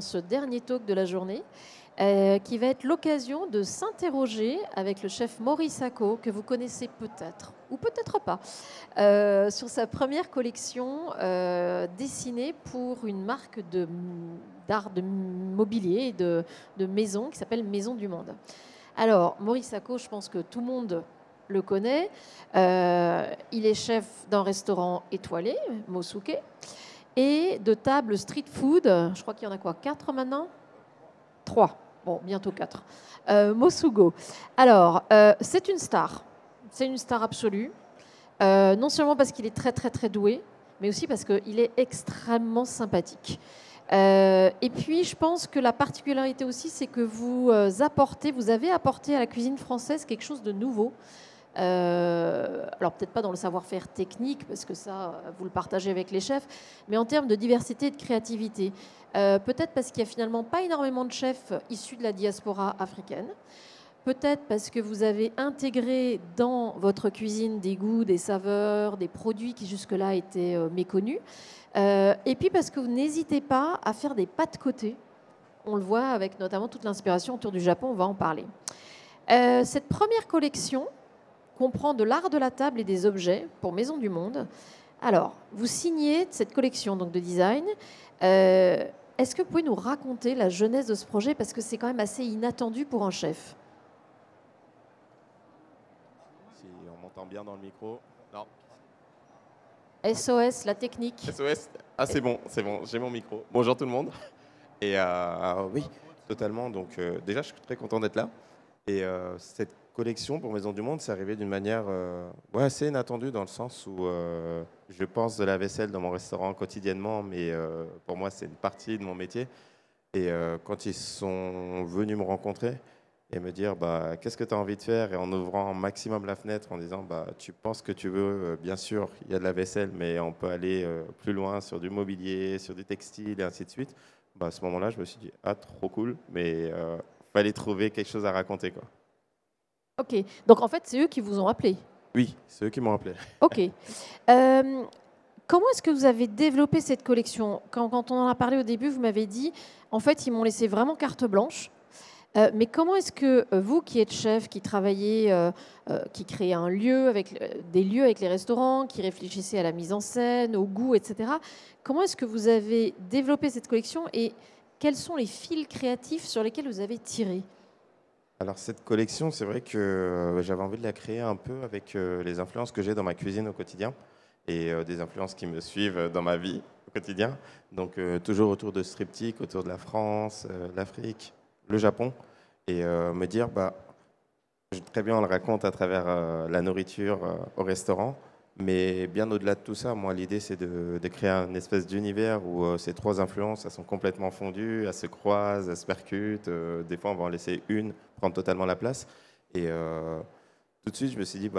dans ce dernier talk de la journée, qui va être l'occasion de s'interroger avec le chef Maurice Sacco, que vous connaissez peut-être, ou peut-être pas, sur sa première collection dessinée pour une marque d'art de mobilier et de maison qui s'appelle Maison du Monde. Alors, Maurice Sacco, je pense que tout le monde le connaît. Il est chef d'un restaurant étoilé, Mosuke, et de table street food. Je crois qu'il y en a quoi, 4 maintenant? 3. Bon, bientôt 4. Mosugo. Alors, c'est une star. C'est une star absolue. Non seulement parce qu'il est très, très, très doué, mais aussi parce qu'il est extrêmement sympathique. Et puis, je pense que la particularité aussi, c'est que vous avez apporté à la cuisine française quelque chose de nouveau. Alors peut-être pas dans le savoir-faire technique, parce que ça, vous le partagez avec les chefs, mais en termes de diversité et de créativité. Peut-être parce qu'il n'y a finalement pas énormément de chefs issus de la diaspora africaine. Peut-être parce que vous avez intégré dans votre cuisine des goûts, des saveurs, des produits qui jusque-là étaient méconnus. Et puis parce que vous n'hésitez pas à faire des pas de côté. On le voit avec notamment toute l'inspiration autour du Japon, on va en parler. Cette première collection comprend de l'art de la table et des objets pour Maison du Monde. Alors, vous signez cette collection donc, de design. Est-ce que vous pouvez nous raconter la genèse de ce projet? Parce que c'est quand même assez inattendu pour un chef. Si on m'entend bien dans le micro. Non. SOS, la technique. SOS. Ah, c'est bon, j'ai mon micro. Bonjour tout le monde. Et oui, totalement. Donc, déjà, je suis très content d'être là. Et cette collection pour Maison du Monde, c'est arrivé d'une manière assez inattendue dans le sens où je pense de la vaisselle dans mon restaurant quotidiennement, mais pour moi, c'est une partie de mon métier. Et quand ils sont venus me rencontrer et me dire qu'est-ce que tu as envie de faire, et en ouvrant un maximum la fenêtre en disant tu penses que tu veux, bien sûr, il y a de la vaisselle, mais on peut aller plus loin sur du mobilier, sur du textile et ainsi de suite. À ce moment-là, je me suis dit trop cool, mais fallait trouver quelque chose à raconter, quoi. Ok, donc en fait, c'est eux qui vous ont appelé. Oui, c'est eux qui m'ont appelé. Ok. Comment est-ce que vous avez développé cette collection? Quand on en a parlé au début, vous m'avez dit, en fait, ils m'ont laissé vraiment carte blanche. Mais comment est-ce que vous, qui êtes chef, qui travaillez, qui créez un lieu des lieux avec les restaurants, qui réfléchissez à la mise en scène, au goût, etc., comment est-ce que vous avez développé cette collection et quels sont les fils créatifs sur lesquels vous avez tiré? Alors cette collection, c'est vrai que j'avais envie de la créer un peu avec les influences que j'ai dans ma cuisine au quotidien et des influences qui me suivent dans ma vie au quotidien. Donc toujours autour de Striptyque, autour de la France, l'Afrique, le Japon, et me dire, très bien on le raconte à travers la nourriture au restaurant, mais bien au-delà de tout ça, moi l'idée c'est de créer une espèce d'univers où ces trois influences elles sont complètement fondues, elles se croisent, elles se percutent, des fois on va en laisser une prendre totalement la place, et tout de suite je me suis dit,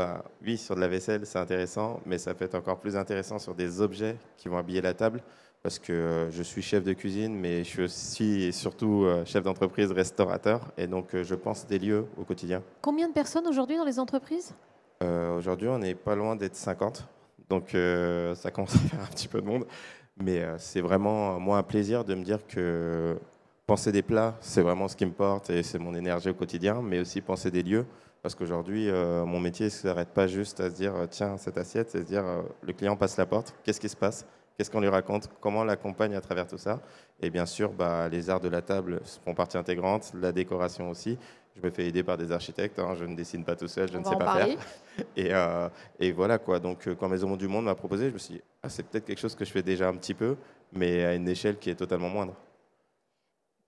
oui, sur de la vaisselle c'est intéressant, mais ça peut être encore plus intéressant sur des objets qui vont habiller la table, parce que je suis chef de cuisine, mais je suis aussi et surtout chef d'entreprise, restaurateur, et donc je pense des lieux au quotidien. Combien de personnes aujourd'hui dans les entreprises? Aujourd'hui, on n'est pas loin d'être 50, donc ça commence à faire un petit peu de monde, mais c'est vraiment, moi, un plaisir de me dire que penser des plats, c'est vraiment ce qui me porte et c'est mon énergie au quotidien, mais aussi penser des lieux, parce qu'aujourd'hui, mon métier ne s'arrête pas juste à se dire, tiens, cette assiette, c'est se dire, le client passe la porte, qu'est-ce qui se passe? Qu'est-ce qu'on lui raconte? Comment on l'accompagne à travers tout ça? Et bien sûr, les arts de la table font partie intégrante, la décoration aussi. Je me fais aider par des architectes, hein, je ne dessine pas tout seul, je ne sais pas faire. Et voilà quoi. Donc quand Maison du Monde m'a proposé, je me suis dit, c'est peut-être quelque chose que je fais déjà un petit peu, mais à une échelle qui est totalement moindre.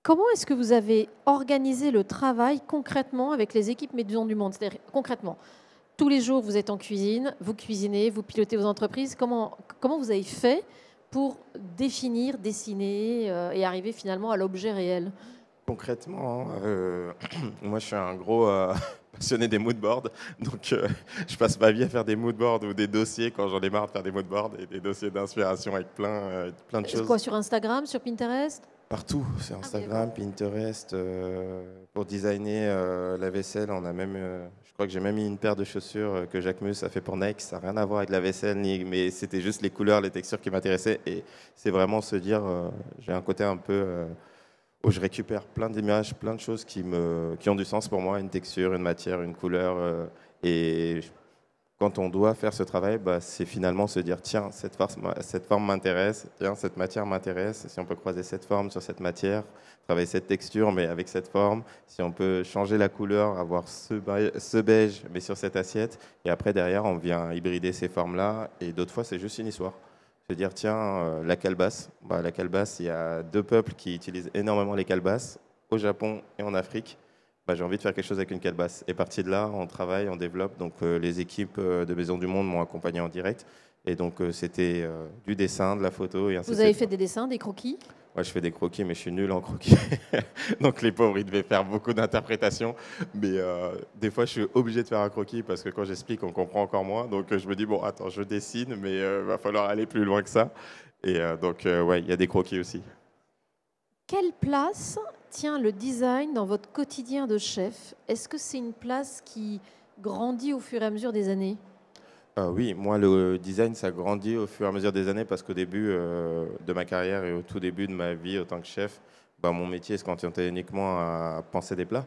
Comment est-ce que vous avez organisé le travail concrètement avec les équipes Maison du Monde? C'est-à-dire concrètement, tous les jours vous êtes en cuisine, vous cuisinez, vous pilotez vos entreprises. Comment vous avez fait pour définir, dessiner et arriver finalement à l'objet réel? Concrètement, moi je suis un gros passionné des moodboards, donc je passe ma vie à faire des moodboards ou des dossiers quand j'en ai marre de faire des moodboards et des dossiers d'inspiration avec plein de choses. Quoi, sur Instagram, sur Pinterest? Partout, sur Instagram, Pinterest, pour designer la vaisselle, on a même, je crois que j'ai même mis une paire de chaussures que Jacques Mus a fait pour Nike, ça n'a rien à voir avec la vaisselle, mais c'était juste les couleurs, les textures qui m'intéressaient, et c'est vraiment se dire, j'ai un côté un peu où je récupère plein d'images, plein de choses qui ont du sens pour moi, une texture, une matière, une couleur. Et quand on doit faire ce travail, bah, c'est finalement se dire, tiens, cette forme m'intéresse, tiens, cette matière m'intéresse, si on peut croiser cette forme sur cette matière, travailler cette texture, mais avec cette forme, si on peut changer la couleur, avoir ce beige, mais sur cette assiette, et après, derrière, on vient hybrider ces formes-là, et d'autres fois, c'est juste une histoire. Se dire, tiens, la calebasse, bah, la calebasse, il y a deux peuples qui utilisent énormément les calebasses, au Japon et en Afrique. Bah, j'ai envie de faire quelque chose avec une calebasse. Et parti de là, on travaille, on développe. Donc les équipes de Maison du Monde m'ont accompagné en direct. Et donc c'était du dessin, de la photo et ainsi de Vous avez suite. fait des dessins, des croquis? Moi, je fais des croquis, mais je suis nul en croquis. Donc les pauvres, ils devaient faire beaucoup d'interprétations. Mais des fois, je suis obligé de faire un croquis parce que quand j'explique, on comprend encore moins. Donc je me dis, bon, attends, je dessine, mais il va falloir aller plus loin que ça. Et donc, ouais, il y a des croquis aussi. Quelle place tient le design dans votre quotidien de chef? Est-ce que c'est une place qui grandit au fur et à mesure des années? Oui, moi, le design, ça grandit au fur et à mesure des années parce qu'au début de ma carrière et au tout début de ma vie en tant que chef, bah, mon métier se cantonné uniquement à penser des plats.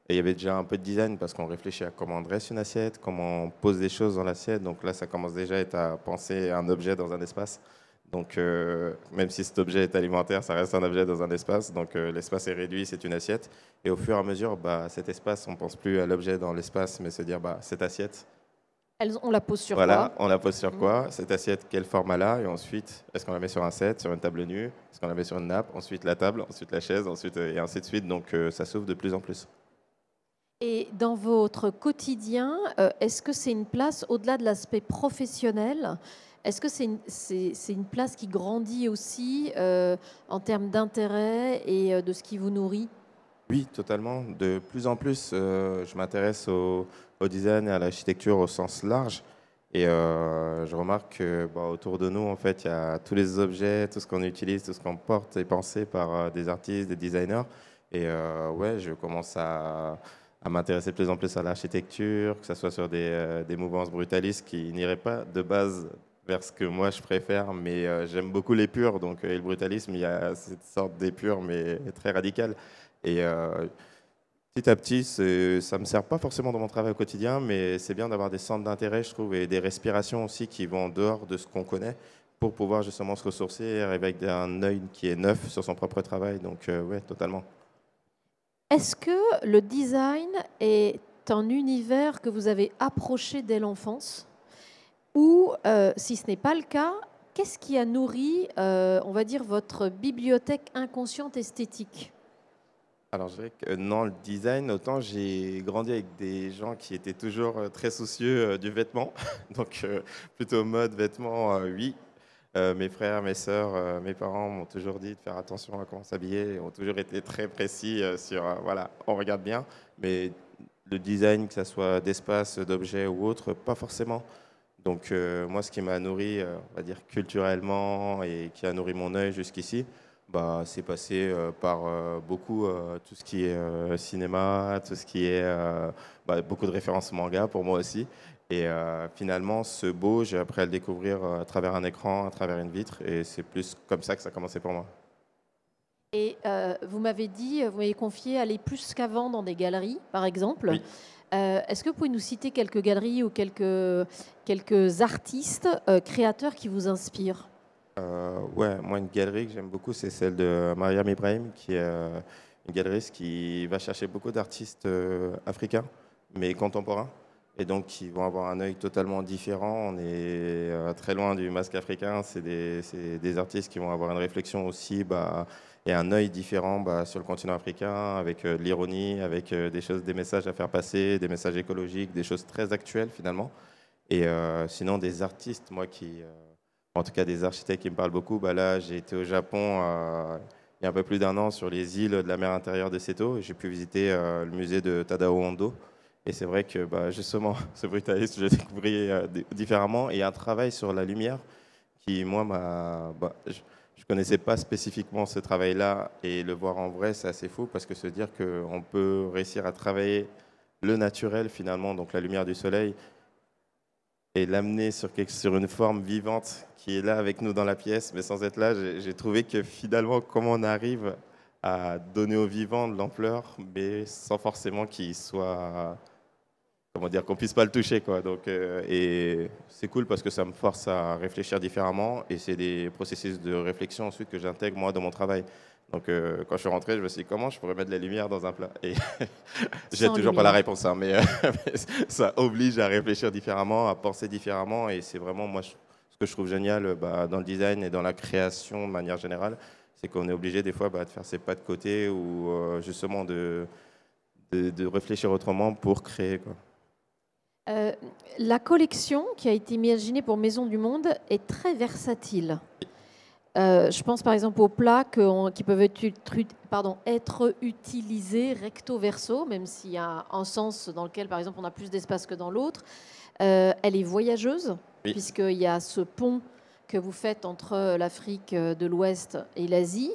Et il y avait déjà un peu de design parce qu'on réfléchit à comment on dresse une assiette, comment on pose des choses dans l'assiette. Donc là, ça commence déjà à être à penser un objet dans un espace. Donc, même si cet objet est alimentaire, ça reste un objet dans un espace. Donc, l'espace est réduit, c'est une assiette. Et au fur et à mesure, bah, cet espace, on ne pense plus à l'objet dans l'espace, mais se dire, bah, cette assiette, On la pose sur voilà, quoi? on la pose sur Mm. quoi? Cette assiette, quel format elle a? Et ensuite, est-ce qu'on la met sur un set, sur une table nue? Est-ce qu'on la met sur une nappe? Ensuite, la table, ensuite la chaise, ensuite, et ainsi de suite. Donc, ça s'ouvre de plus en plus. Et dans votre quotidien, est-ce que c'est une place, au-delà de l'aspect professionnel, est-ce que c'est une place qui grandit aussi en termes d'intérêt et de ce qui vous nourrit? Oui, totalement. De plus en plus, je m'intéresse au design et à l'architecture au sens large. Et je remarque que bah, autour de nous, en fait, il y a tous les objets, tout ce qu'on utilise, tout ce qu'on porte est pensé par des artistes, des designers. Et ouais, je commence à m'intéresser de plus en plus à l'architecture, que ce soit sur des mouvances brutalistes qui n'iraient pas de base vers ce que moi je préfère, mais j'aime beaucoup l'épure. Donc, et le brutalisme, il y a cette sorte d'épure, mais très radicale. Et petit à petit, ça ne me sert pas forcément dans mon travail au quotidien, mais c'est bien d'avoir des centres d'intérêt, je trouve, et des respirations aussi qui vont en dehors de ce qu'on connaît pour pouvoir justement se ressourcer et arriver avec un œil qui est neuf sur son propre travail. Donc, ouais, totalement. Est-ce que le design est un univers que vous avez approché dès l'enfance? Ou, si ce n'est pas le cas, qu'est-ce qui a nourri, on va dire, votre bibliothèque inconsciente esthétique? Alors, je dirais que non, le design, autant j'ai grandi avec des gens qui étaient toujours très soucieux du vêtement. Donc, plutôt mode, vêtements, oui. Mes frères, mes sœurs, mes parents m'ont toujours dit de faire attention à comment s'habiller, et ont toujours été très précis sur, voilà, on regarde bien, mais le design, que ce soit d'espace, d'objets ou autre, pas forcément. Donc moi, ce qui m'a nourri, on va dire culturellement et qui a nourri mon œil jusqu'ici, bah, c'est passé par beaucoup tout ce qui est cinéma, tout ce qui est bah, beaucoup de références manga pour moi aussi. Et finalement, ce beau, j'ai appris à le découvrir à travers un écran, à travers une vitre, et c'est plus comme ça que ça a commencé pour moi. Et vous m'avez dit, vous m'avez confié aller plus qu'avant dans des galeries, par exemple. Oui. Est-ce que vous pouvez nous citer quelques galeries ou quelques artistes créateurs qui vous inspirent? Ouais, moi, une galerie que j'aime beaucoup, c'est celle de Mariam Ibrahim, qui est une galeriste qui va chercher beaucoup d'artistes africains, mais contemporains, et donc qui vont avoir un œil totalement différent. On est très loin du masque africain. C'est des artistes qui vont avoir une réflexion aussi bah, et un œil différent bah, sur le continent africain, avec de l'ironie, avec des choses, des messages à faire passer, des messages écologiques, des choses très actuelles finalement. Et sinon, des artistes, moi en tout cas des architectes qui me parlent beaucoup, bah là j'ai été au Japon il y a un peu plus d'un an sur les îles de la mer intérieure de Seto. J'ai pu visiter le musée de Tadao Ando. Et c'est vrai que bah, justement, ce brutaliste, je l'ai découvert différemment. Et un travail sur la lumière qui, moi, je ne connaissais pas spécifiquement ce travail-là. Et le voir en vrai, c'est assez fou parce que se dire qu'on peut réussir à travailler le naturel finalement, donc la lumière du soleil, et l'amener sur une forme vivante qui est là avec nous dans la pièce, mais sans être là, j'ai trouvé que finalement, comment on arrive à donner aux vivants de l'ampleur, mais sans forcément qu'il soit, comment dire, qu'on puisse pas le toucher, quoi. Donc, et c'est cool parce que ça me force à réfléchir différemment et c'est des processus de réflexion ensuite que j'intègre moi dans mon travail. Donc, quand je suis rentré, je me suis dit comment je pourrais mettre de la lumière dans un plat. Et j'ai Sans toujours pas la lumière. réponse, hein, mais mais ça oblige à réfléchir différemment, à penser différemment. Et c'est vraiment moi ce que je trouve génial dans le design et dans la création de manière générale, c'est qu'on est obligé des fois de faire ses pas de côté ou justement de réfléchir autrement pour créer, quoi. Euh, la collection qui a été imaginée pour Maison du Monde est très versatile. Je pense par exemple aux plats qui peuvent être utilisés recto verso, même s'il y a un sens dans lequel, par exemple, on a plus d'espace que dans l'autre. Elle est voyageuse, Oui, puisqu'il y a ce pont que vous faites entre l'Afrique de l'Ouest et l'Asie.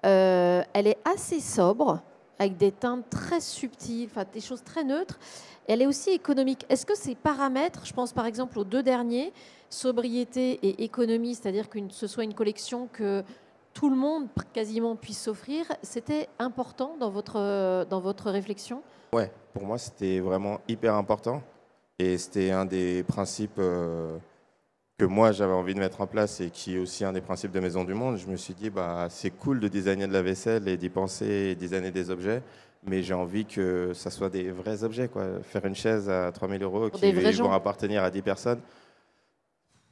Elle est assez sobre, avec des teintes très subtiles, enfin des choses très neutres. Elle est aussi économique. Est-ce que ces paramètres, je pense par exemple aux deux derniers, sobriété et économie, c'est-à-dire que ce soit une collection que tout le monde quasiment puisse s'offrir, c'était important dans votre réflexion? ouais, pour moi c'était vraiment hyper important et c'était un des principes que moi j'avais envie de mettre en place et qui est aussi un des principes de Maison du Monde. Je me suis dit, bah, c'est cool de designer de la vaisselle et d'y penser et designer des objets, mais j'ai envie que ça soit des vrais objets, quoi. Faire une chaise à 3 000 € Pour des vrais qui gens? vont appartenir à 10 personnes,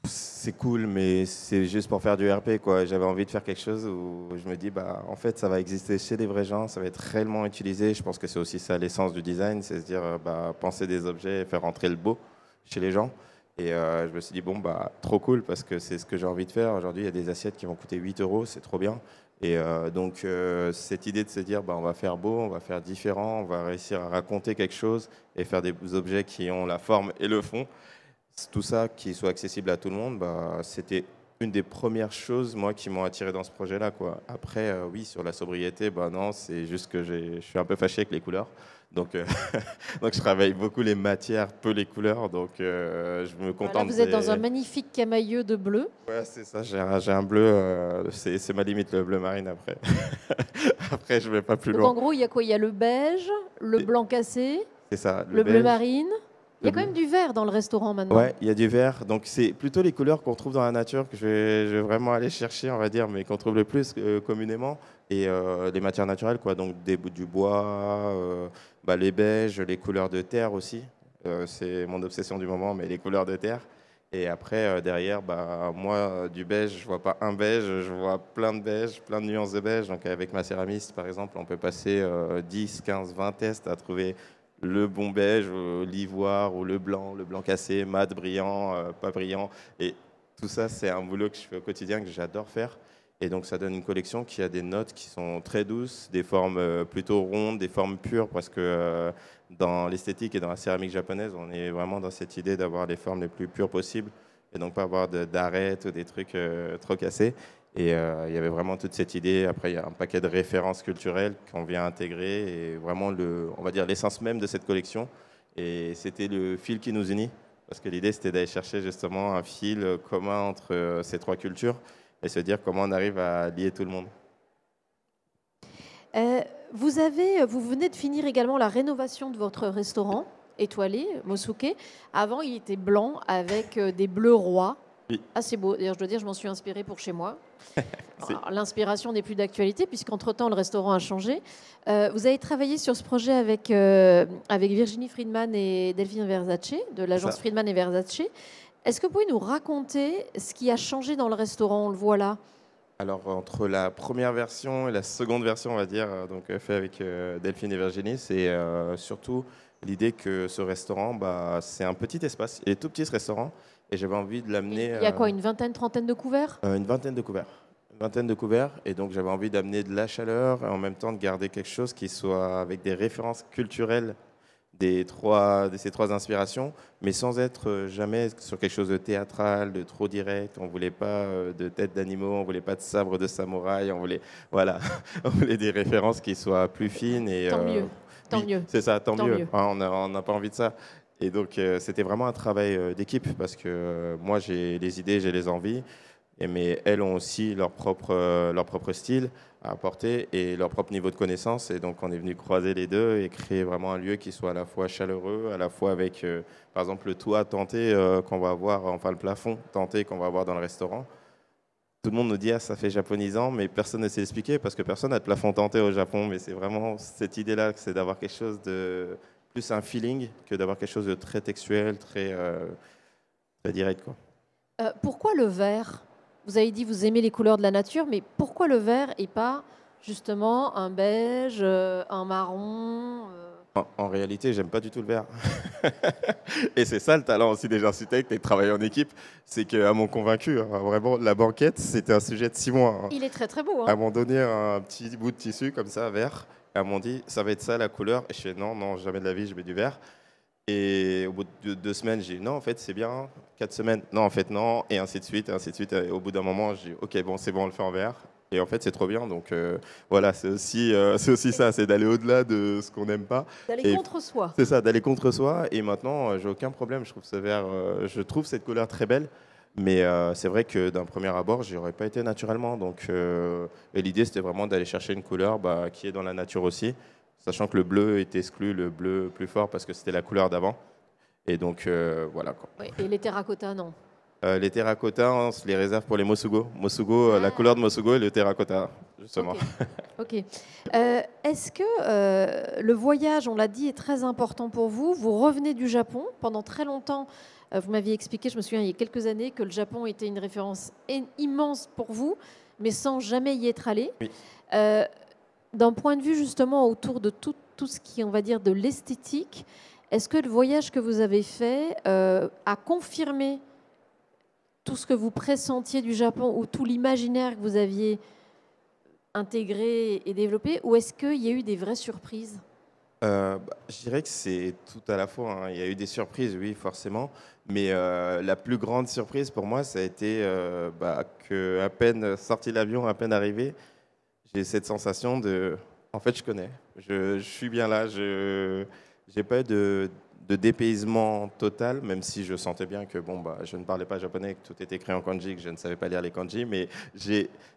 c'est cool, mais c'est juste pour faire du RP, quoi. J'avais envie de faire quelque chose où je me dis, bah, en fait, ça va exister chez des vrais gens, ça va être réellement utilisé. Je pense que c'est aussi ça l'essence du design, c'est se dire, bah, penser des objets, faire rentrer le beau chez les gens. Et je me suis dit, bon, bah, trop cool, parce que c'est ce que j'ai envie de faire. Aujourd'hui, il y a des assiettes qui vont coûter 8 €, c'est trop bien. Et donc, cette idée de se dire, bah, on va faire beau, on va faire différent, on va réussir à raconter quelque chose et faire des objets qui ont la forme et le fond, tout ça qui soit accessible à tout le monde, bah, c'était une des premières choses moi qui m'ont attiré dans ce projet-là, quoi. Après, oui, sur la sobriété, bah non, c'est juste que je suis un peu fâché avec les couleurs. Donc, donc je travaille beaucoup les matières, peu les couleurs. Donc je me Voilà, contente vous êtes dans un des... magnifique camailleux de bleu. Ouais, c'est ça, j'ai un bleu, c'est ma limite, le bleu marine après. Après, je vais pas plus Donc loin. en gros, il y a quoi? Il y a le beige, le Et blanc cassé, c'est ça, le le bleu beige, marine. Il y le a quand bleu. même du vert dans le restaurant maintenant. Ouais, il y a du vert. Donc, c'est plutôt les couleurs qu'on trouve dans la nature que je vais vraiment aller chercher, on va dire, mais qu'on trouve le plus communément. Et les matières naturelles, quoi. Donc, du bois, bah, les beiges, les couleurs de terre aussi. C'est mon obsession du moment, mais les couleurs de terre. Et après, derrière, bah, moi, du beige, je vois pas un beige, je vois plein de beiges, plein de nuances de beige. Donc, avec ma céramiste, par exemple, on peut passer 10, 15, 20 tests à trouver le bon beige, l'ivoire ou le blanc cassé, mat, brillant, pas brillant. Et tout ça, c'est un boulot que je fais au quotidien, que j'adore faire. Et donc, ça donne une collection qui a des notes qui sont très douces, des formes plutôt rondes, des formes pures, parce que dans l'esthétique et dans la céramique japonaise, on est vraiment dans cette idée d'avoir les formes les plus pures possibles et donc pas avoir d'arêtes ou des trucs trop cassés. Et il y avait vraiment toute cette idée. Après, il y a un paquet de références culturelles qu'on vient intégrer et vraiment, on va dire, l'essence même de cette collection. Et c'était le fil qui nous unit, parce que l'idée, c'était d'aller chercher justement un fil commun entre ces trois cultures et se dire comment on arrive à lier tout le monde. Euh, vous venez de finir également la rénovation de votre restaurant étoilé, Mosuke. Avant, il était blanc avec des bleus rois. Oui, Assez beau. D'ailleurs, je dois dire, je m'en suis inspirée pour chez moi. c'est Alors, l'inspiration n'est plus d'actualité puisqu'entre-temps, le restaurant a changé. Vous avez travaillé sur ce projet avec Virginie Friedman et Delphine Versace, de l'agence ça. Friedman et Versace. Est-ce que vous pouvez nous raconter ce qui a changé dans le restaurant? On le voit là. Alors, entre la première version et la seconde version, on va dire, donc fait avec Delphine et Virginie, c'est surtout l'idée que ce restaurant, bah, c'est un petit espace. Il est tout petit ce restaurant, et j'avais envie de l'amener Il y a quoi, une vingtaine, trentaine de couverts? une vingtaine de couverts. Une vingtaine de couverts, et donc j'avais envie d'amener de la chaleur et en même temps de garder quelque chose qui soit avec des références culturelles de ces trois inspirations, mais sans être jamais sur quelque chose de théâtral, de trop direct. On voulait pas de tête d'animaux, on voulait pas de sabre de samouraï, on voulait, voilà, on voulait des références qui soient plus fines et Tant mieux, tant oui, mieux, c'est ça, tant tant mieux. mieux. Hein, on n'a pas envie de ça. Et donc c'était vraiment un travail d'équipe parce que moi j'ai les idées, j'ai les envies. mais elles ont aussi leur propre style à apporter et leur propre niveau de connaissance. Et donc, on est venu croiser les deux et créer vraiment un lieu qui soit à la fois chaleureux, à la fois avec, par exemple, le toit tenté qu'on va avoir, enfin le plafond tenté qu'on va avoir dans le restaurant. Tout le monde nous dit ah, ça fait japonisant, mais personne ne sait expliquer parce que personne n'a de plafond tenté au Japon. Mais c'est vraiment cette idée-là, c'est d'avoir quelque chose de plus un feeling que d'avoir quelque chose de très textuel, très direct, quoi. Pourquoi le vert? Vous avez dit vous aimez les couleurs de la nature, mais pourquoi le vert et pas justement un beige, un marron En réalité, j'aime pas du tout le vert. Et c'est ça le talent aussi des architectes et de travailler en équipe, c'est qu'à mon convaincu, hein, vraiment, la banquette, c'était un sujet de 6 mois, hein. Il est très très beau. Hein. Elles m'ont donné un petit bout de tissu comme ça, vert. Elles m'ont dit, ça va être ça la couleur. Et je fais, non, non, jamais de la vie, je mets du vert. Et au bout de 2 semaines, j'ai dit, non, en fait, c'est bien. 4 semaines, non, en fait, non. Et ainsi de suite, et ainsi de suite. Et au bout d'un moment, j'ai dit, ok, bon, c'est bon, on le fait en vert. Et en fait, c'est trop bien. Donc voilà, c'est aussi ça, c'est d'aller au-delà de ce qu'on n'aime pas. D'aller Et contre soi. c'est ça, d'aller contre soi. Et maintenant, j'ai aucun problème. Je trouve ce vert, je trouve cette couleur très belle. Mais c'est vrai que d'un premier abord, j'y aurais pas été naturellement. Donc, et l'idée, c'était vraiment d'aller chercher une couleur qui est dans la nature aussi, sachant que le bleu était exclu, le bleu plus fort, parce que c'était la couleur d'avant. Et donc, voilà, quoi. Oui, et les terracottas, non. Les terracottas, on se les réserve pour les Mosugo. Mosugo, la couleur de Mosugo est le terracotta, justement. Ok. Est-ce que le voyage, on l'a dit, est très important pour vous? Vous revenez du Japon pendant très longtemps. Vous m'aviez expliqué, je me souviens, il y a quelques années, que le Japon était une référence immense pour vous, mais sans jamais y être allé. Oui. D'un point de vue justement autour de tout ce qui, on va dire, de l'esthétique, est-ce que le voyage que vous avez fait a confirmé tout ce que vous pressentiez du Japon ou tout l'imaginaire que vous aviez intégré et développé, ou est-ce qu'il y a eu des vraies surprises? Je dirais que c'est tout à la fois, hein. Il y a eu des surprises, oui, forcément. Mais la plus grande surprise pour moi, ça a été qu'à peine sorti de l'avion, à peine arrivé, j'ai cette sensation de... En fait, je connais. Je suis bien là. Je n'ai pas eu de dépaysement total, même si je sentais bien que je ne parlais pas japonais, que tout était écrit en kanji, que je ne savais pas lire les kanji. Mais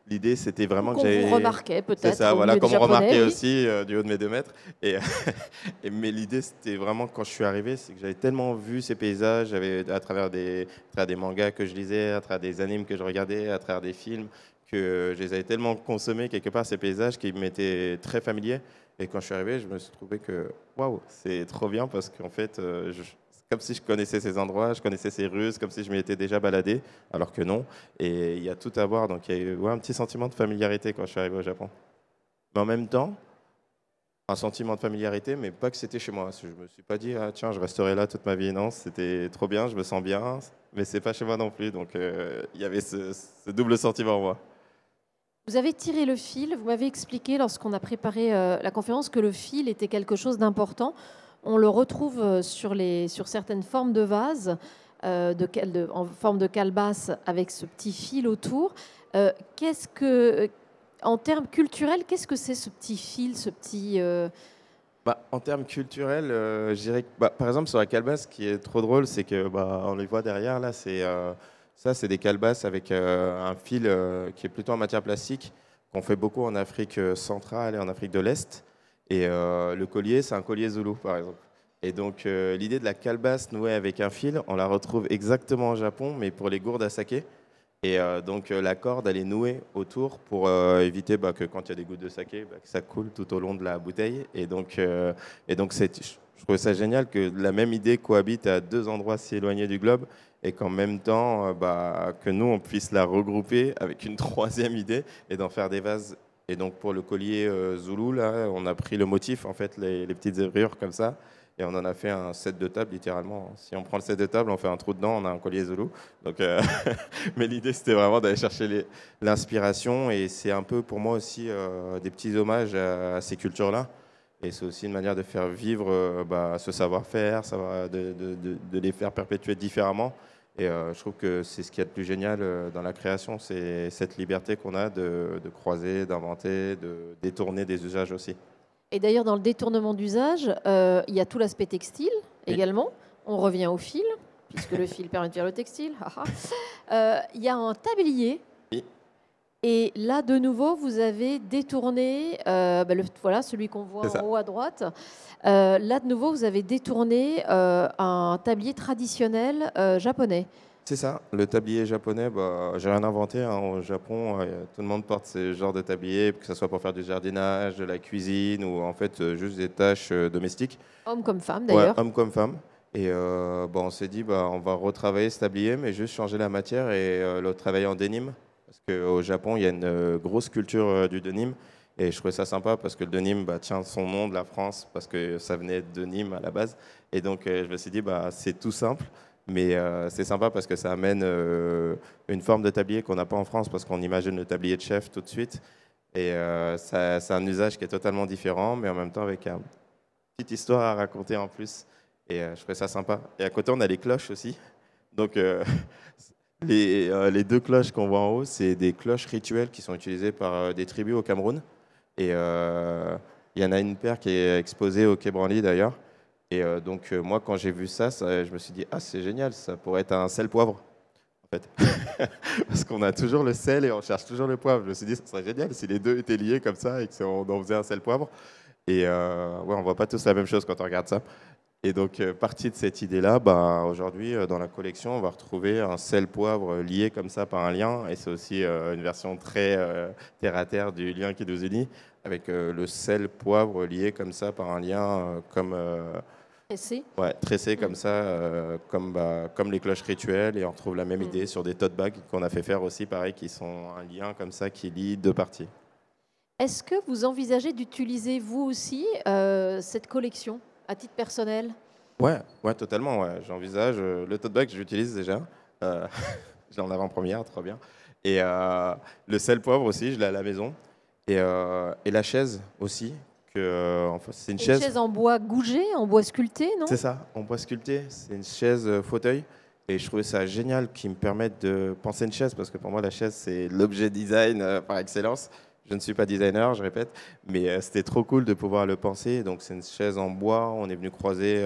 l'idée, c'était vraiment que Qu'on vous remarquait peut-être. C'est ça, au voilà, milieu qu'on des me remarquait Japonais, oui. aussi du haut de mes 2 mètres. Et, mais l'idée, c'était vraiment, quand je suis arrivé, c'est que j'avais tellement vu ces paysages, à travers des mangas que je lisais, à travers des animes que je regardais, à travers des films, que je les avais tellement consommés quelque part, ces paysages, qui m'étaient très familiers. Et quand je suis arrivé, je me suis trouvé que, waouh, c'est trop bien parce qu'en fait, c'est comme si je connaissais ces endroits, je connaissais ces rues, comme si je m'y étais déjà baladé, alors que non. Et il y a tout à voir, donc il y a eu un petit sentiment de familiarité quand je suis arrivé au Japon. Mais en même temps, un sentiment de familiarité, mais pas que c'était chez moi. Je me suis pas dit, ah, tiens, je resterai là toute ma vie. Non, c'était trop bien, je me sens bien, mais c'est pas chez moi non plus. Donc il y avait ce double sentiment en moi. Vous avez tiré le fil. Vous m'avez expliqué lorsqu'on a préparé la conférence que le fil était quelque chose d'important. On le retrouve sur certaines formes de vases en forme de calebasse avec ce petit fil autour. En termes culturels, qu'est-ce que c'est ce petit fil, ce petit... En termes culturels, je dirais que, par exemple, sur la calebasse, ce qui est trop drôle, c'est que on les voit derrière, là, c'est des calebasses avec un fil qui est plutôt en matière plastique, qu'on fait beaucoup en Afrique centrale et en Afrique de l'Est. Et le collier, c'est un collier zoulou, par exemple. Et donc, l'idée de la calebasse nouée avec un fil, on la retrouve exactement au Japon, mais pour les gourdes à saké. Et donc, la corde, elle est nouée autour pour éviter que quand il y a des gouttes de saké, que ça coule tout au long de la bouteille. Et donc je trouve ça génial que la même idée cohabite à 2 endroits si éloignés du globe et qu'en même temps, que nous, on puisse la regrouper avec une troisième idée et d'en faire des vases. Et donc, pour le collier Zoulou, là, on a pris le motif, en fait, les petites zébrures comme ça. Et on en a fait un set de table, littéralement. Si on prend le set de table, on fait un trou dedans, on a un collier Zoulou. Donc, mais l'idée, c'était vraiment d'aller chercher l'inspiration. Et c'est un peu, pour moi aussi, des petits hommages à ces cultures-là. Et c'est aussi une manière de faire vivre ce savoir-faire, de les faire perpétuer différemment. Et je trouve que c'est ce qu'il y a de plus génial dans la création, c'est cette liberté qu'on a de croiser, d'inventer, de détourner des usages aussi. Et d'ailleurs, dans le détournement d'usage, il y a tout l'aspect textile Oui. également. On revient au fil, puisque le fil permet de faire le textile. Il y a un tablier. Oui. Et là, de nouveau, vous avez détourné, voilà, celui qu'on voit C'est en ça. haut à droite. Là, de nouveau, vous avez détourné un tablier traditionnel japonais. C'est ça, le tablier japonais, bah, j'ai rien inventé, hein. Au Japon, tout le monde porte ce genre de tablier, que ce soit pour faire du jardinage, de la cuisine ou en fait juste des tâches domestiques. Homme comme femme, Ouais, d'ailleurs. homme comme femme. Et bah, on s'est dit, bah, on va retravailler ce tablier, mais juste changer la matière et le travailler en denim. Parce qu'au Japon, il y a une grosse culture du denim. Et je trouvais ça sympa parce que le denim bah, tient son nom de la France, parce que ça venait de Nîmes à la base. Et donc, je me suis dit, bah, c'est tout simple, mais c'est sympa parce que ça amène une forme de tablier qu'on n'a pas en France, parce qu'on imagine le tablier de chef tout de suite. Et c'est un usage qui est totalement différent, mais en même temps avec une petite histoire à raconter en plus. Et je trouvais ça sympa. Et à côté, on a les cloches aussi. Donc, les deux cloches qu'on voit en haut, c'est des cloches rituelles qui sont utilisées par des tribus au Cameroun. Et il y en a une paire qui est exposée au Quai Branly d'ailleurs. Et donc, moi, quand j'ai vu ça, je me suis dit, ah, c'est génial, ça pourrait être un sel-poivre, en fait. Parce qu'on a toujours le sel et on cherche toujours le poivre. Je me suis dit, ça serait génial si les deux étaient liés comme ça et qu'on en faisait un sel-poivre. Et ouais, on voit pas tous la même chose quand on regarde ça. Et donc, partie de cette idée-là, bah, aujourd'hui, dans la collection, on va retrouver un sel-poivre lié comme ça par un lien. Et c'est aussi une version très terre-à-terre du lien qui nous unit, avec le sel-poivre lié comme ça par un lien, Pressé. ouais, tressé Mm. comme ça, comme les cloches rituelles. Et on retrouve la même Mm. idée sur des tote bags qu'on a fait faire aussi, pareil, qui sont un lien comme ça qui lie deux parties. Est-ce que vous envisagez d'utiliser vous aussi cette collection à titre personnel? Ouais, ouais, totalement. Ouais. J'envisage le tote bag, je l'utilise déjà. Euh, je l'ai en avant-première, trop bien. Et le sel poivre aussi, je l'ai à la maison. Et la chaise aussi. Enfin, c'est une C'est une chaise. chaise en bois gougé, en bois sculpté, non? C'est ça, en bois sculpté. C'est une chaise fauteuil. Et je trouvais ça génial qu'ils me permettent de penser une chaise, parce que pour moi, la chaise, c'est l'objet design par excellence. Je ne suis pas designer, je répète, mais c'était trop cool de pouvoir le penser. Donc, c'est une chaise en bois. On est venu croiser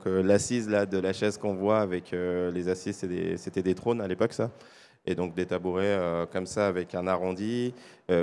l'assise là, de la chaise qu'on voit avec les assises, c'était des trônes à l'époque, ça. Et donc des tabourets comme ça avec un arrondi,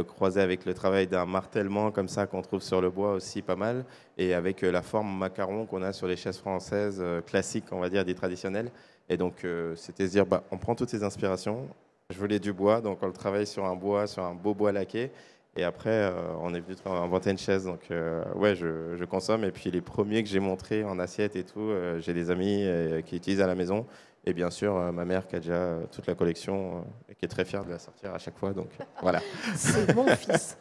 croisé avec le travail d'un martèlement comme ça qu'on trouve sur le bois aussi pas mal, et avec la forme macaron qu'on a sur les chaises françaises classiques, on va dire, des traditionnelles. Et donc c'était se dire, bah, on prend toutes ces inspirations. Je voulais du bois, donc on le travaille sur un bois, sur un beau bois laqué. Et après, on est venu inventer une chaise. Donc, ouais, je consomme. Et puis, les premiers que j'ai montrés en assiette et tout, j'ai des amis qui utilisent à la maison. Et bien sûr, ma mère qui a déjà toute la collection et qui est très fière de la sortir à chaque fois. Donc, voilà. C'est mon fils.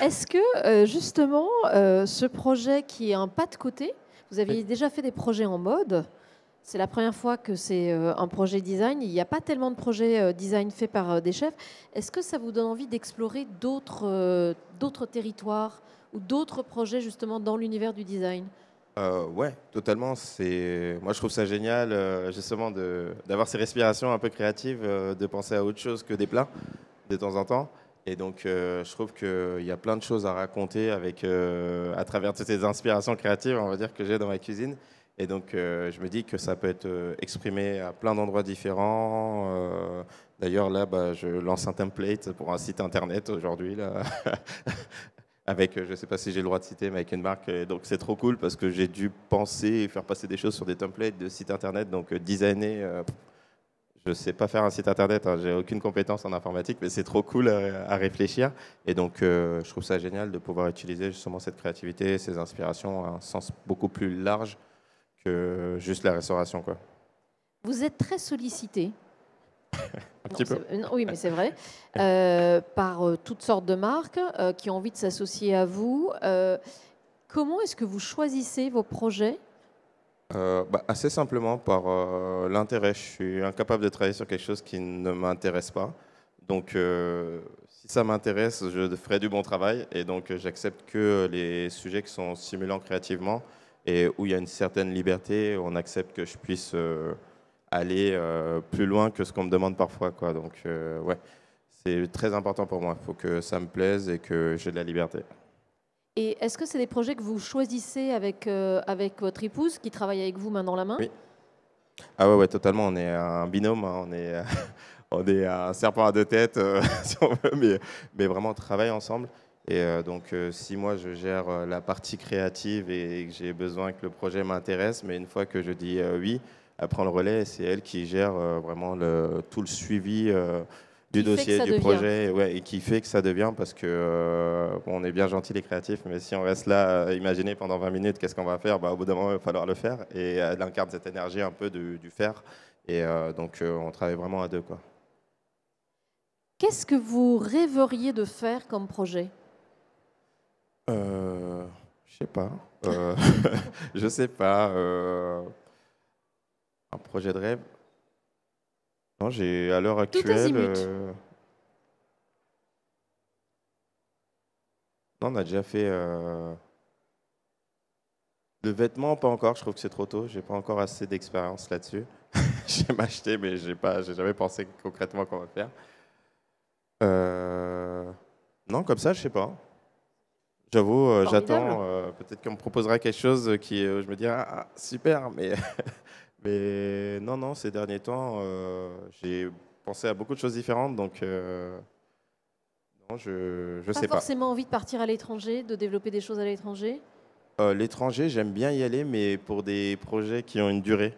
Est-ce que justement, ce projet qui est un pas de côté, vous aviez déjà fait des projets en mode, c'est la première fois que c'est un projet design, il n'y a pas tellement de projets design faits par des chefs. Est-ce que ça vous donne envie d'explorer d'autres territoires ou d'autres projets justement dans l'univers du design? Ouais, totalement. Moi, je trouve ça génial, justement, d'avoir ces respirations un peu créatives, de penser à autre chose que des plats de temps en temps. Et donc, je trouve qu'il y a plein de choses à raconter à travers toutes ces inspirations créatives, on va dire, que j'ai dans ma cuisine. Et donc, je me dis que ça peut être exprimé à plein d'endroits différents. D'ailleurs, là, bah, je lance un template pour un site internet aujourd'hui, là. Avec, je ne sais pas si j'ai le droit de citer, mais avec une marque. Donc c'est trop cool parce que j'ai dû penser et faire passer des choses sur des templates de sites internet. Donc designer, je ne sais pas faire un site internet, hein, j'ai aucune compétence en informatique, mais c'est trop cool à réfléchir. Et donc je trouve ça génial de pouvoir utiliser justement cette créativité, ces inspirations à un sens beaucoup plus large que juste la restauration, quoi. Vous êtes très sollicité. Un Non, petit peu. non, oui, mais c'est vrai. Par toutes sortes de marques qui ont envie de s'associer à vous. Comment est-ce que vous choisissez vos projets? Bah, assez simplement par l'intérêt. Je suis incapable de travailler sur quelque chose qui ne m'intéresse pas. Donc, si ça m'intéresse, je ferai du bon travail. Et donc, j'accepte que les sujets qui sont stimulants créativement et où il y a une certaine liberté, on accepte que je puisse aller plus loin que ce qu'on me demande parfois, quoi. Donc, ouais, c'est très important pour moi. Il faut que ça me plaise et que j'ai de la liberté. Et est-ce que c'est des projets que vous choisissez avec votre épouse qui travaille avec vous main dans la main? Oui. Ah ouais, ouais, totalement. On est un binôme, hein. On est un serpent à deux têtes, si on veut, mais vraiment on travaille ensemble. Et donc, si moi je gère la partie créative et que j'ai besoin que le projet m'intéresse, mais une fois que je dis oui, elle prend le relais et c'est elle qui gère vraiment tout le suivi du Qui fait que dossier, ça du devient. projet, ouais, et qui fait que ça devient parce que bon, on est bien gentils les créatifs, mais si on reste là, imaginer pendant 20 minutes qu'est-ce qu'on va faire, bah, au bout d'un moment il va falloir le faire. Et elle incarne cette énergie un peu du faire. Et donc on travaille vraiment à deux, quoi. Qu'est-ce que vous rêveriez de faire comme projet? Je sais pas. Euh, je sais pas. Un projet de rêve. Non, j'ai à l'heure Tout actuelle. azimut. Non, on a déjà fait. Le vêtement, pas encore. Je trouve que c'est trop tôt. J'ai pas encore assez d'expérience là-dessus. J'aime acheter, mais j'ai jamais pensé concrètement qu'on va faire. Euh, Non, comme ça, je sais pas. J'avoue, Formidable. j'attends. Peut-être qu'on me proposera quelque chose qui, je me dirai, ah, super, mais mais non, non, ces derniers temps, j'ai pensé à beaucoup de choses différentes, donc non, je Pas sais pas. forcément envie de partir à l'étranger, de développer des choses à l'étranger. L'étranger, j'aime bien y aller, mais pour des projets qui ont une durée.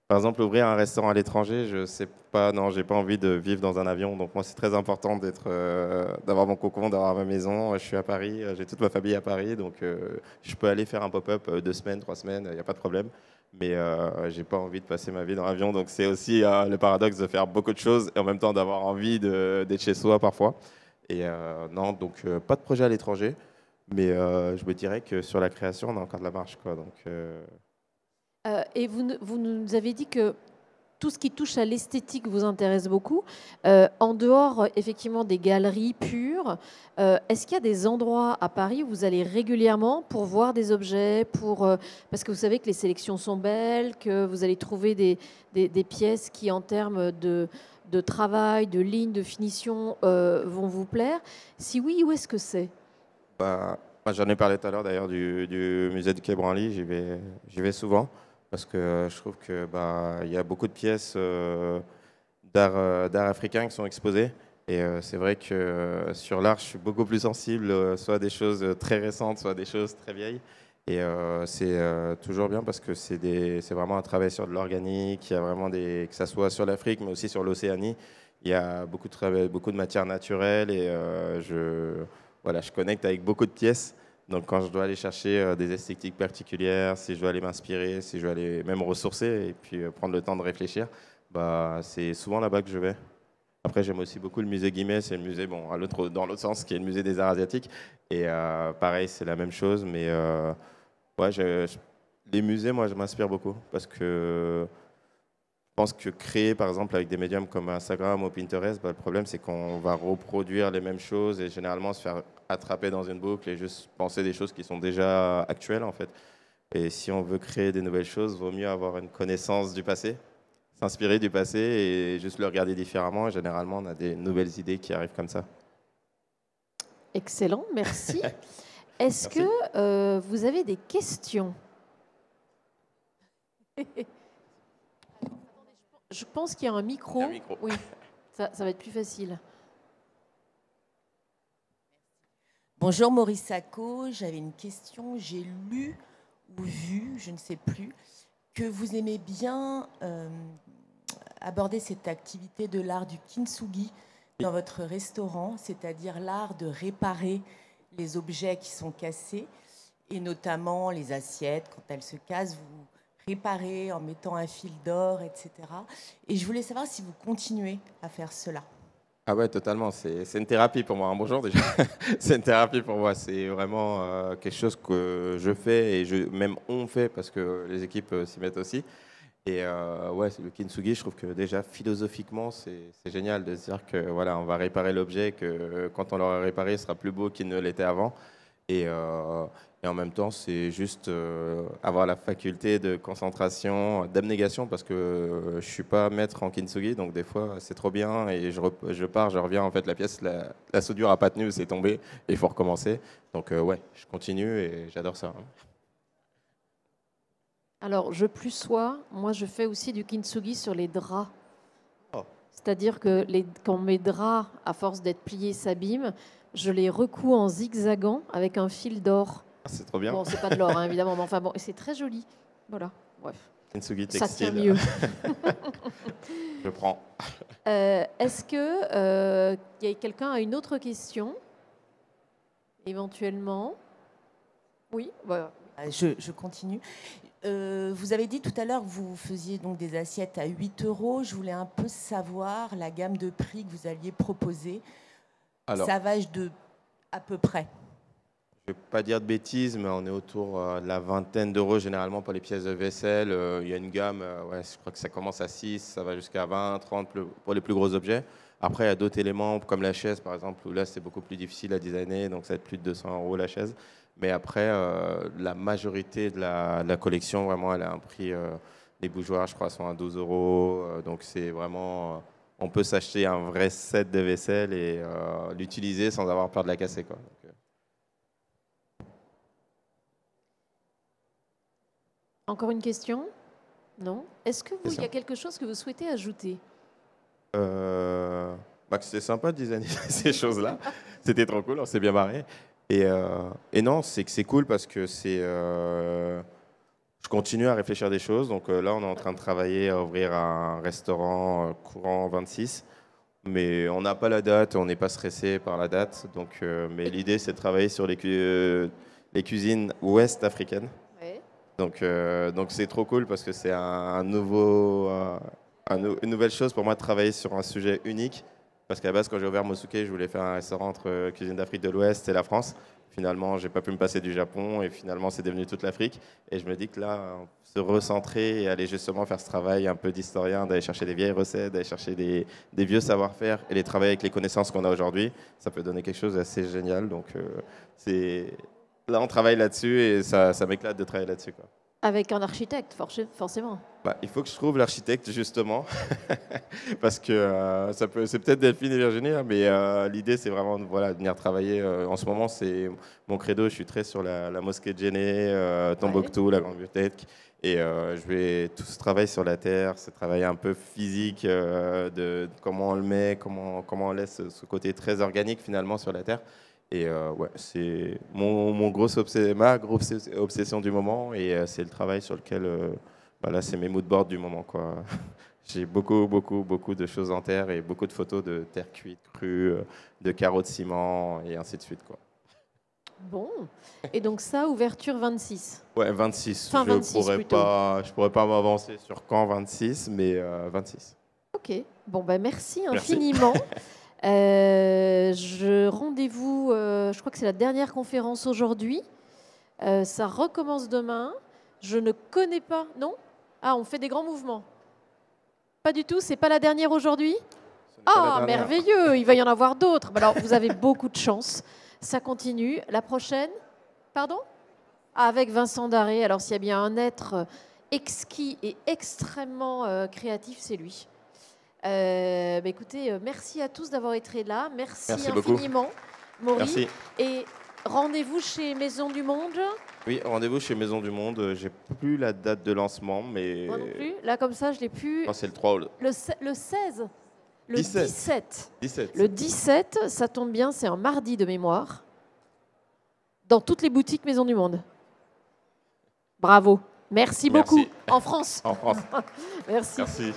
Par exemple, ouvrir un restaurant à l'étranger, je sais pas, non, j'ai pas envie de vivre dans un avion, donc moi c'est très important d'avoir mon cocon, d'avoir ma maison. Je suis à Paris, j'ai toute ma famille à Paris, donc je peux aller faire un pop-up 2 semaines, 3 semaines, il n'y a pas de problème. Mais j'ai pas envie de passer ma vie dans l'avion, donc c'est aussi le paradoxe de faire beaucoup de choses et en même temps d'avoir envie d'être chez soi parfois. Et non, donc pas de projet à l'étranger, mais je me dirais que sur la création, on a encore de la marge, quoi. Donc Et vous nous avez dit que tout ce qui touche à l'esthétique vous intéresse beaucoup. En dehors, effectivement, des galeries pures, est-ce qu'il y a des endroits à Paris où vous allez régulièrement pour voir des objets, parce que vous savez que les sélections sont belles, que vous allez trouver des pièces qui, en termes de travail, de ligne, de finition, vont vous plaire. Si oui, où est-ce que c'est? bah, moi, j'en ai parlé tout à l'heure d'ailleurs du musée de Quai Branly, j'y vais souvent parce que je trouve que bah, il y a beaucoup de pièces d'art africain qui sont exposées et c'est vrai que sur l'art je suis beaucoup plus sensible, soit à des choses très récentes, soit à des choses très vieilles et c'est toujours bien parce que c'est vraiment un travail sur de l'organique, il y a vraiment que ça soit sur l'Afrique mais aussi sur l'Océanie, il y a beaucoup de travail, beaucoup de matières naturelles et voilà, je connecte avec beaucoup de pièces. Donc quand je dois aller chercher des esthétiques particulières, si je dois aller m'inspirer, si je dois aller même ressourcer et puis prendre le temps de réfléchir, bah, c'est souvent là-bas que je vais. Après, j'aime aussi beaucoup le musée Guimet, c'est le musée bon, dans l'autre sens, qui est le musée des arts asiatiques. Et pareil, c'est la même chose, mais ouais, les musées, moi, je m'inspire beaucoup parce que je pense que créer, par exemple, avec des médiums comme Instagram ou Pinterest, bah, le problème, c'est qu'on va reproduire les mêmes choses et généralement se faire attraper dans une boucle et juste penser des choses qui sont déjà actuelles, en fait. Et si on veut créer des nouvelles choses, vaut mieux avoir une connaissance du passé, s'inspirer du passé et juste le regarder différemment. Et généralement, on a des nouvelles idées qui arrivent comme ça. Excellent, merci. Est-ce que Merci. vous avez des questions? Je pense qu'il y a un Il y micro. a un micro. Oui, ça va être plus facile. Bonjour Maurice Sacco, j'avais une question. J'ai lu ou vu, je ne sais plus, que vous aimez bien aborder cette activité de l'art du kintsugi dans votre restaurant, c'est-à-dire l'art de réparer les objets qui sont cassés, et notamment les assiettes, quand elles se cassent, vous réparez en mettant un fil d'or, etc. Et je voulais savoir si vous continuez à faire cela. Ah ouais, totalement. C'est une thérapie pour moi. Hein. Bonjour déjà. C'est une thérapie pour moi. C'est vraiment quelque chose que je fais et même on fait parce que les équipes s'y mettent aussi. Et ouais, c'est le kintsugi, je trouve que déjà philosophiquement, c'est génial de se dire que voilà, on va réparer l'objet, que quand on l'aura réparé, il sera plus beau qu'il ne l'était avant. Et, euh, et en même temps, c'est juste avoir la faculté de concentration, d'abnégation, parce que je suis pas maître en kintsugi, donc des fois c'est trop bien et je pars, je reviens, en fait la soudure a pas tenu, c'est tombé et il faut recommencer. Donc ouais, je continue et j'adore ça. Alors, je plus sois, moi je fais aussi du kintsugi sur les draps. Oh. C'est-à-dire que quand mes draps, à force d'être pliés, s'abîment, je les recouds en zigzagant avec un fil d'or. Ah, c'est trop bien. Bon, c'est pas de l'or, hein, évidemment, mais enfin bon, et c'est très joli. Voilà, bref. Kintsugi Ça tient textile. mieux. Je prends. Est-ce que quelqu'un a une autre question éventuellement? Oui, voilà. Je continue. Vous avez dit tout à l'heure que vous faisiez donc des assiettes à 8 euros. Je voulais un peu savoir la gamme de prix que vous alliez proposer. Alors, Ça va de à peu près. je ne vais pas dire de bêtises, mais on est autour de la vingtaine d'euros généralement pour les pièces de vaisselle. Il y a une gamme, ouais, je crois que ça commence à 6, ça va jusqu'à 20, 30 pour les plus gros objets. Après, il y a d'autres éléments, comme la chaise par exemple, où là c'est beaucoup plus difficile à designer, donc ça va être plus de 200 euros la chaise. Mais après, la majorité de la collection, vraiment, elle a un prix. Les bougeoirs, je crois, sont à 12 euros. Donc c'est vraiment. On peut s'acheter un vrai set de vaisselle et l'utiliser sans avoir peur de la casser, quoi. Donc, Encore une question? Non? Est-ce que il y ça. a quelque chose que vous souhaitez ajouter? Que c'était sympa de designer ces choses-là. C'était trop cool, on s'est bien marré. Et non, c'est que c'est cool parce que je continue à réfléchir à des choses. Donc là, on est en train de travailler à ouvrir un restaurant courant 26. Mais on n'a pas la date, on n'est pas stressé par la date. Donc, mais l'idée, c'est de travailler sur les cuisines ouest africaines. Ouais. Donc c'est trop cool parce que c'est une nouvelle chose pour moi de travailler sur un sujet unique. Parce qu'à la base, quand j'ai ouvert Mosuke, je voulais faire un restaurant entre cuisine d'Afrique de l'Ouest et la France. Finalement, j'ai pas pu me passer du Japon et finalement, c'est devenu toute l'Afrique. Et je me dis que là, se recentrer et aller justement faire ce travail un peu d'historien, d'aller chercher des vieilles recettes, d'aller chercher des vieux savoir-faire et les travailler avec les connaissances qu'on a aujourd'hui, ça peut donner quelque chose d'assez génial. Donc là, on travaille là-dessus et ça m'éclate de travailler là-dessus, quoi. Avec un architecte, forcément. Il faut que je trouve l'architecte, justement, parce que c'est peut-être Delphine et Virginie, hein, mais l'idée, c'est vraiment de venir travailler. En ce moment, c'est mon credo, je suis très sur la mosquée de Djenné, Tombouctou, la Grande Bibliothèque, et je vais tout ce travail sur la terre, ce travail un peu physique, de comment on le met, comment on laisse ce côté très organique, finalement, sur la terre. Et c'est ma grosse obsession du moment, et c'est le travail sur lequel... là, c'est mes moodboards du moment, quoi. J'ai beaucoup de choses en terre et beaucoup de photos de terre cuite, crue, de carreaux de ciment et ainsi de suite, quoi. Bon. Et donc ça, ouverture 26. Ouais, 26. Fin 26 plutôt. Je pourrais pas m'avancer sur quand 26, mais 26. Ok. Bon, merci infiniment. Rendez-vous, je crois que c'est la dernière conférence aujourd'hui. Ça recommence demain. Je ne connais pas, non? Ah, on fait des grands mouvements. Pas du tout, c'est pas la dernière aujourd'hui? Ah, merveilleux, il va y en avoir d'autres. Alors, vous avez beaucoup de chance. Ça continue. La prochaine? Pardon? Ah, avec Vincent Darré. Alors, s'il y a bien un être exquis et extrêmement créatif, c'est lui. Écoutez, merci à tous d'avoir été là. Merci infiniment, Maury. Merci. Et rendez-vous chez Maison du Monde. Oui, rendez-vous chez Maison du Monde. J'ai plus la date de lancement, mais... Moi non plus. Là, comme ça, je l'ai plus. Non, c'est le 3 ou le 16. Le 17. Le 17, ça tombe bien, c'est un mardi de mémoire. Dans toutes les boutiques Maison du Monde. Bravo. Merci beaucoup. En France. En France. Merci. Merci.